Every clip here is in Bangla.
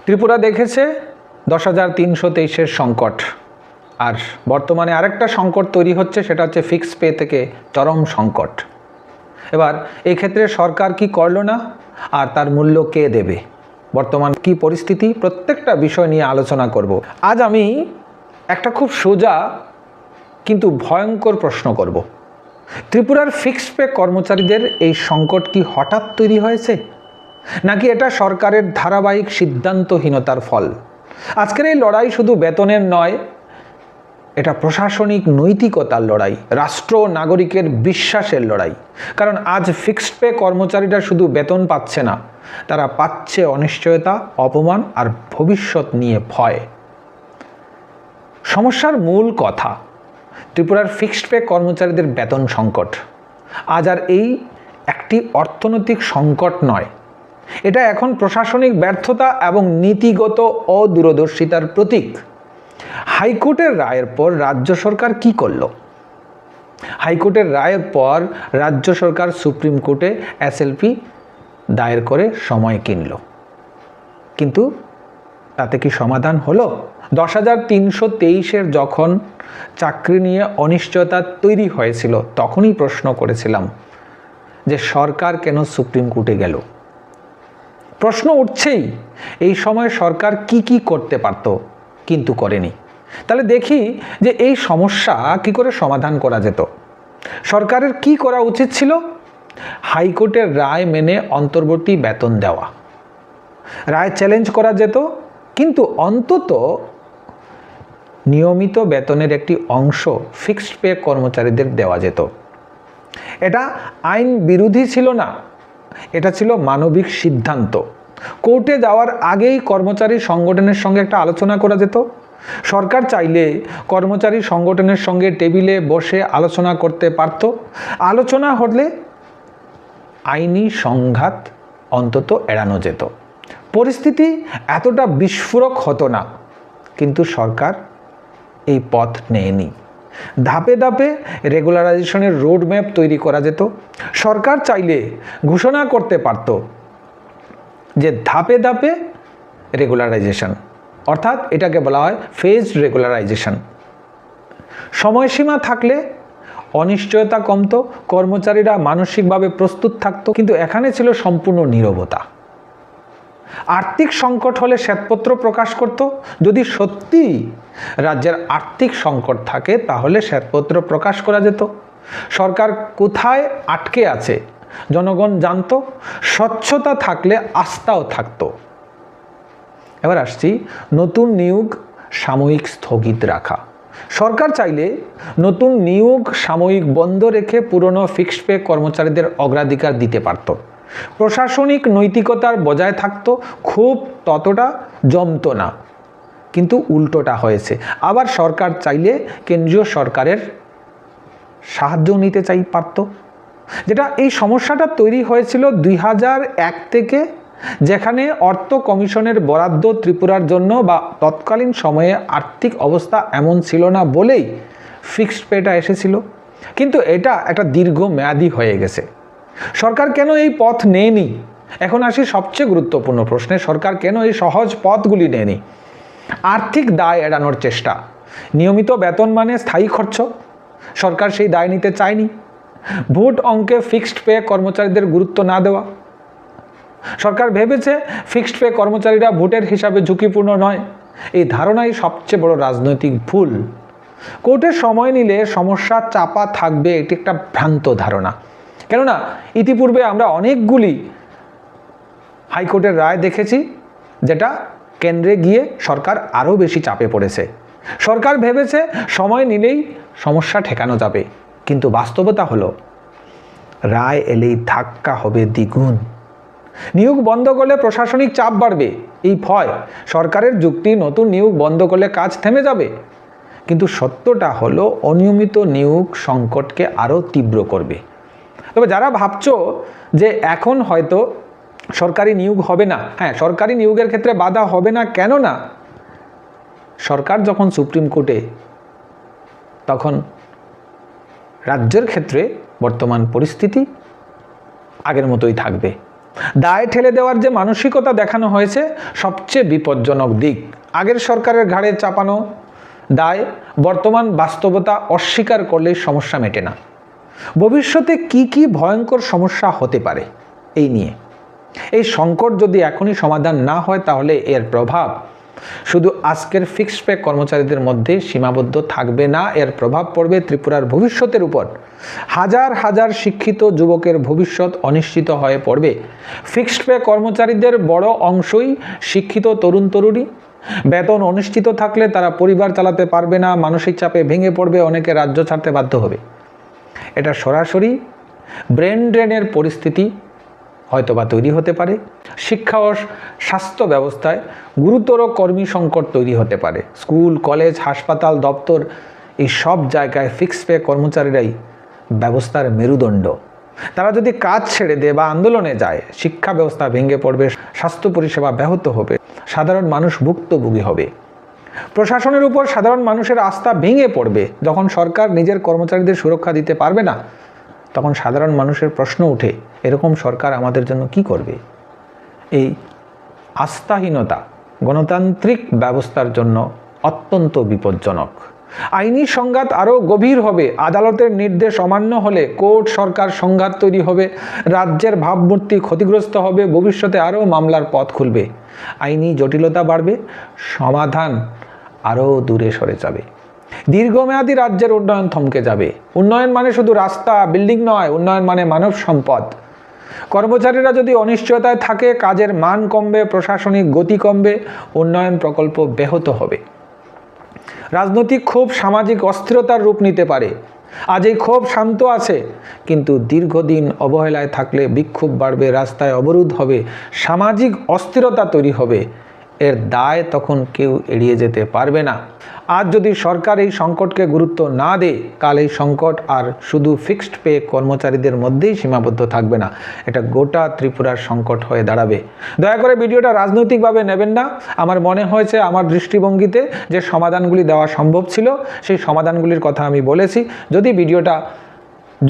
ত্রিপুরা দেখেছে 10,323-এর সংকট, আর বর্তমানে আরেকটা সংকট তৈরি হচ্ছে, সেটা হচ্ছে ফিক্সড পে থেকে চরম সংকট। এবার এই ক্ষেত্রে সরকার কি করলো না, আর তার মূল্য কে দেবে, বর্তমান কি পরিস্থিতি, প্রত্যেকটা বিষয় নিয়ে আলোচনা করব। আজ আমি একটা খুব সোজা কিন্তু ভয়ঙ্কর প্রশ্ন করব। ত্রিপুরার ফিক্সড পে কর্মচারীদের এই সংকট কি হঠাৎ তৈরি হয়েছে, নাকি এটা সরকারের ধারাবাহিক সিদ্ধান্তহীনতার ফল? আজকের এই লড়াই শুধু বেতনের নয়, এটা প্রশাসনিক নৈতিকতার লড়াই, রাষ্ট্র ও নাগরিকের বিশ্বাসের লড়াই। কারণ আজ ফিক্সড পে কর্মচারীরা শুধু বেতন পাচ্ছে না, তারা পাচ্ছে অনিশ্চয়তা, অপমান আর ভবিষ্যৎ নিয়ে ভয়। সমস্যার মূল কথা, ত্রিপুরার ফিক্সড পে কর্মচারীদের বেতন সংকট আজ আর এই একটি অর্থনৈতিক সংকট নয়, এটা এখন প্রশাসনিক ব্যর্থতা এবং নীতিগত অদূরদর্শিতার প্রতীক। হাইকোর্টের রায়ের পর রাজ্য সরকার কি করল? হাইকোর্টের রায়ের পর রাজ্য সরকার সুপ্রিম কোর্টে এসএলপি দায়ের করে সময় কিনল, কিন্তু তাতে কি সমাধান হলো? 10,323-এর যখন চাকরি নিয়ে অনিশ্চয়তা তৈরি হয়েছিল, তখনই প্রশ্ন করেছিলাম যে সরকার কেন সুপ্রিম কোর্টে গেল। প্রশ্ন উঠছেই, এই সময় সরকার কি কি করতে পারত কিন্তু করেনি। তাহলে দেখি যে এই সমস্যা কি করে সমাধান করা যেত। সরকারের কি করা উচিত ছিল? হাইকোর্টের রায় মেনে অন্তর্বর্তী বেতন দেওয়া। রায় চ্যালেঞ্জ করা যেত, কিন্তু অন্তত নিয়মিত বেতনের একটি অংশ ফিক্সড পে কর্মচারীদের দেওয়া যেত। এটা আইন বিরোধী ছিল না, এটা ছিল মানবিক সিদ্ধান্ত। কোর্টে যাওয়ার আগেই কর্মচারী সংগঠনের সঙ্গে একটা আলোচনা করা যেত। সরকার চাইলে কর্মচারী সংগঠনের সঙ্গে টেবিলে বসে আলোচনা করতে পারত। আলোচনা হলে আইনি সংঘাত অন্তত এড়ানো যেত, পরিস্থিতি এতটা বিস্ফোরক হতো না। কিন্তু সরকার এই পথ নেয়নি। ধাপে ধাপে রেগুলারাইজেশনের রোডম্যাপ তৈরি করা যেত। সরকার চাইলে ঘোষণা করতে পারত যে ধাপে ধাপে রেগুলারাইজেশন, অর্থাৎ এটাকে বলা হয় ফেজড রেগুলারাইজেশন। সময়সীমা থাকলে অনিশ্চয়তা কমতো, কর্মচারীরা মানসিকভাবে প্রস্তুত থাকতো। কিন্তু এখানে ছিল সম্পূর্ণ নীরবতা। আর্থিক সংকট হলে শ্বেতপত্র প্রকাশ করত। যদি সত্যি রাজ্যের আর্থিক সংকট থাকে, তাহলে শ্বেতপত্র প্রকাশ করা যেত। সরকার কোথায় আটকে আছে জনগণ জানত। স্বচ্ছতা থাকলে আস্থাও থাকতো। এবার আসছি নতুন নিয়োগ সাময়িক স্থগিত রাখা। সরকার চাইলে নতুন নিয়োগ সাময়িক বন্ধ রেখে পুরনো ফিক্সড পে কর্মচারীদের অগ্রাধিকার দিতে পারত। প্রশাসনিক নৈতিকতার বজায় থাকতো, খুব ততটা জমতো না, কিন্তু উল্টোটা হয়েছে। আবার সরকার চাইলে কেন্দ্রীয় সরকারের সাহায্য নিতে পারত। যেটা এই সমস্যাটা তৈরি হয়েছিল 2001 থেকে, যেখানে অর্থ কমিশনের বরাদ্দ ত্রিপুরার জন্য বা তৎকালীন সময়ে আর্থিক অবস্থা এমন ছিল না বলেই ফিক্সড পেটা এসেছিল। কিন্তু এটা একটা দীর্ঘমেয়াদী হয়ে গেছে। সরকার কেন এই পথ নেয়নি? এখন আসি সবচেয়ে গুরুত্বপূর্ণ প্রশ্নে, সরকার কেন এই সহজ পথগুলি নেয়নি? আর্থিক দায় এড়ানোর চেষ্টা। নিয়মিত বেতন মানে স্থায়ী খরচ, সরকার সেই দায় নিতে চায়নি। ভোট অঙ্কে ফিক্সড পে কর্মচারীদের গুরুত্ব না দেওয়া। সরকার ভেবেছে ফিক্সড পে কর্মচারীরা ভোটের হিসাবে ঝুঁকিপূর্ণ নয়। এই ধারণাই সবচেয়ে বড় রাজনৈতিক ভুল। কোর্টে সময় নিলে সমস্যা চাপা থাকবে, এটি একটা ভ্রান্ত ধারণা। কেননা ইতিপূর্বে আমরা অনেকগুলি হাইকোর্টের রায় দেখেছি, যেটা কেন্দ্রে গিয়ে সরকার আরও বেশি চাপে পড়েছে। সরকার ভেবেছে সময় নিলেই সমস্যা ঠেকানো যাবে, কিন্তু বাস্তবতা হলো রায় এলেই ধাক্কা হবে দ্বিগুণ। নিয়োগ বন্ধ করলে প্রশাসনিক চাপ বাড়বে, এই ভয়। সরকারের যুক্তি, নতুন নিয়োগ বন্ধ করলে কাজ থেমে যাবে। কিন্তু সত্যটা হলো অনিয়মিত নিয়োগ সংকটকে আরও তীব্র করবে। তবে যারা ভাবছো যে এখন হয়তো সরকারি নিয়োগ হবে না, হ্যাঁ, সরকারি নিয়োগের ক্ষেত্রে বাধা হবে না, কেন না? সরকার যখন সুপ্রিম কোর্টে, তখন রাজ্যের ক্ষেত্রে বর্তমান পরিস্থিতি আগের মতোই থাকবে। দায় ঠেলে দেওয়ার যে মানসিকতা দেখানো হয়েছে সবচেয়ে বিপজ্জনক দিক। আগের সরকারের ঘাড়ে চাপানো দায় বর্তমান বাস্তবতা অস্বীকার করলেই সমস্যা মেটে না। ভবিষ্যতে কি কি ভয়ঙ্কর সমস্যা হতে পারে এই নিয়ে, এই সংকট যদি এখনই সমাধান না হয় তাহলে এর প্রভাব শুধু আজকের ফিক্সড পে কর্মচারীদের মধ্যে সীমাবদ্ধ থাকবে না, এর প্রভাব পড়বে ত্রিপুরার ভবিষ্যতের উপর। হাজার হাজার শিক্ষিত যুবকের ভবিষ্যৎ অনিশ্চিত হয়ে পড়বে। ফিক্সড পে কর্মচারীদের বড় অংশই শিক্ষিত তরুণ তরুণী। বেতন অনিশ্চিত থাকলে তারা পরিবার চালাতে পারবে না, মানসিক চাপে ভেঙে পড়বে, অনেকে রাজ্য ছাড়তে বাধ্য হবে। এটা সরাসরি ব্রেন ড্রেনের পরিস্থিতি হয়তোবা তৈরি হতে পারে। শিক্ষা ও স্বাস্থ্য ব্যবস্থায় গুরুতর কর্মী সংকট তৈরি হতে পারে। স্কুল, কলেজ, হাসপাতাল, দপ্তর এই সব জায়গায় ফিক্সড পে কর্মচারীরাই ব্যবস্থার মেরুদণ্ড। তারা যদি কাজ ছেড়ে দেয় বা আন্দোলনে যায়, শিক্ষা ব্যবস্থা ভেঙে পড়বে, স্বাস্থ্য পরিষেবা ব্যাহত হবে, সাধারণ মানুষ ভুক্তভোগী হবে। প্রশাসনের উপর সাধারণ মানুষের আস্থা ভেঙে পড়বে। যখন সরকার নিজের কর্মচারীদের সুরক্ষা দিতে পারবে না, তখন সাধারণ মানুষের প্রশ্ন ওঠে, এরকম সরকার আমাদের জন্য কি করবে? এই আস্থাহীনতা গণতান্ত্রিক ব্যবস্থার জন্য অত্যন্ত বিপজ্জনক। আইনি সংঘাত আরও গভীর হবে। আদালতের নির্দেশ অমান্য হলে কোর্ট সরকার সংঘাত তৈরি হবে, রাজ্যের ভাবমূর্তি ক্ষতিগ্রস্ত হবে, ভবিষ্যতে আরও মামলার পথ খুলবে, আইনি জটিলতা বাড়বে, সমাধান আরও দূরে সরে যাবে। দীর্ঘমেয়াদী রাজ্যের উন্নয়ন থমকে যাবে। উন্নয়ন মানে শুধু রাস্তা, বিল্ডিং নয়, উন্নয়ন মানে মানব সম্পদ। কর্মচারীরা যদি অনিশ্চয়তায় থাকে, কাজের মান কমবে, প্রশাসনিক গতি কমবে, উন্নয়ন প্রকল্প ব্যাহত হবে। রাজনৈতিক ক্ষোভ সামাজিক অস্থিরতার রূপ নিতে পারে। আজ এই ক্ষোভ শান্ত আছে, কিন্তু দীর্ঘদিন অবহেলায় থাকলে বিক্ষোভ বাড়বে, রাস্তায় অবরোধ হবে, সামাজিক অস্থিরতা তৈরি হবে। এর দায় তখন কেউ এড়িয়ে যেতে পারবে না। আজ যদি সরকার এই সংকটকে গুরুত্ব না দেয়, কাল এই সংকট আর শুধু ফিক্সড পে কর্মচারীদের মধ্যেই সীমাবদ্ধ থাকবে না, এটা গোটা ত্রিপুরার সংকট হয়ে দাঁড়াবে। দয়া করে ভিডিওটা রাজনৈতিকভাবে নেবেন না। আমার মনে হয়েছে আমার দৃষ্টিভঙ্গিতে যে সমাধানগুলি দেওয়া সম্ভব ছিল, সেই সমাধানগুলির কথা আমি বলেছি। যদি ভিডিওটা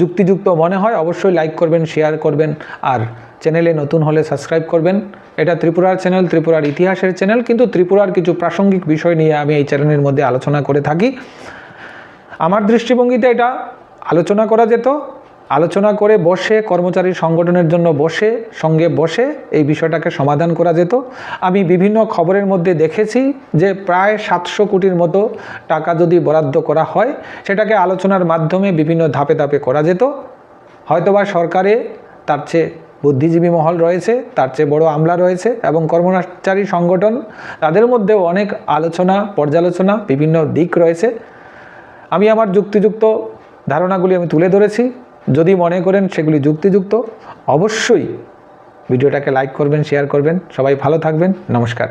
যুক্তিযুক্ত মনে হয় অবশ্যই লাইক করবেন, শেয়ার করবেন, আর চ্যানেলে নতুন হলে সাবস্ক্রাইব করবেন। এটা ত্রিপুরার চ্যানেল, ত্রিপুরার ইতিহাসের চ্যানেল, কিন্তু ত্রিপুরার কিছু প্রাসঙ্গিক বিষয় নিয়ে আমি এই চ্যানেলের মধ্যে আলোচনা করে থাকি। আমার দৃষ্টিভঙ্গিতে এটা আলোচনা করা যেত, আলোচনা করে বসে কর্মচারী সংগঠনের জন্য সঙ্গে বসে এই বিষয়টাকে সমাধান করা যেত। আমি বিভিন্ন খবরের মধ্যে দেখেছি যে প্রায় 700 কোটির মতো টাকা যদি বরাদ্দ করা হয়, সেটাকে আলোচনার মাধ্যমে বিভিন্ন ধাপে ধাপে করা যেত। হয়তোবা সরকারে তার চেয়ে বুদ্ধিজীবী মহল রয়েছে, তার চেয়ে বড় আমলা রয়েছে, এবং কর্মচারী সংগঠন, তাদের মধ্যেও অনেক আলোচনা, পর্যালোচনা, বিভিন্ন দিক রয়েছে। আমি আমার যুক্তিযুক্ত ধারণাগুলি আমি তুলে ধরেছি। যদি মনে করেন সেগুলি যুক্তিযুক্ত, অবশ্যই ভিডিওটাকে লাইক করবেন, শেয়ার করবেন। সবাই ভালো থাকবেন। নমস্কার।